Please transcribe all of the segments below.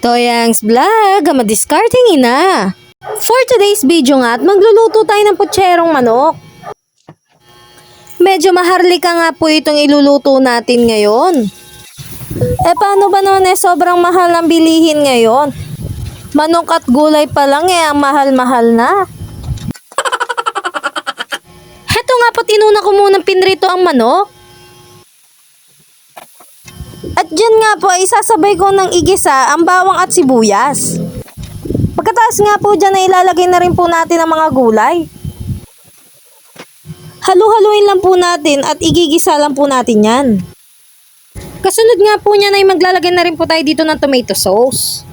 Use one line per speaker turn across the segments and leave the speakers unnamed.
Toyang's Vlog, discarding ina. For today's video nga at magluluto tayo ng putserong manok. Medyo maharlika nga po itong iluluto natin ngayon. Paano ba naman sobrang mahal ang bilihin ngayon? Manok at gulay pa lang ang mahal-mahal na. Heto nga po, tinuna ko munang pinrito ang manok. At dyan nga po ay sasabay ko ng igisa ang bawang at sibuyas. Pagkatapos nga po dyan ay ilalagay na rin po natin ang mga gulay. Halu-haluin lang po natin at igigisa lang po natin yan. Kasunod nga po niyan ay maglalagay na rin po tayo dito ng tomato sauce.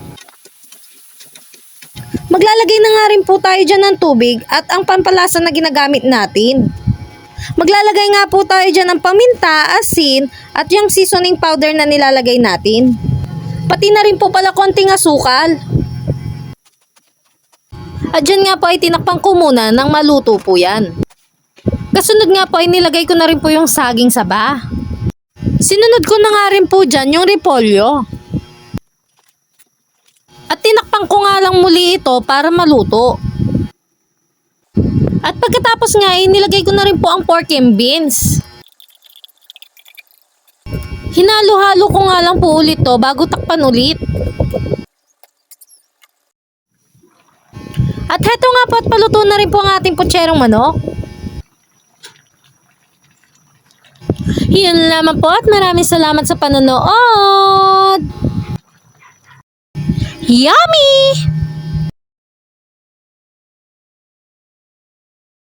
Maglalagay na nga rin po tayo dyan ng tubig at ang pampalasa na ginagamit natin. Maglalagay nga po tayo dyan ng paminta, asin at yung seasoning powder na nilalagay natin. Pati na rin po pala konting asukal. At dyan nga po ay tinakpan ko muna nang maluto po yan. Kasunod nga po ay nilagay ko na rin po yung saging saba. Sinunod ko na nga rin po dyan yung repolyo. At tinakpan ko nga lang muli ito para maluto. At pagkatapos nga ay nilagay ko na rin po ang pork and beans. Hinalo-halo ko nga lang po ulit to bago takpan ulit. At heto nga po at paluto na rin po ang ating putserong manok. Yun lamang po at maraming salamat sa panonood. Yummy!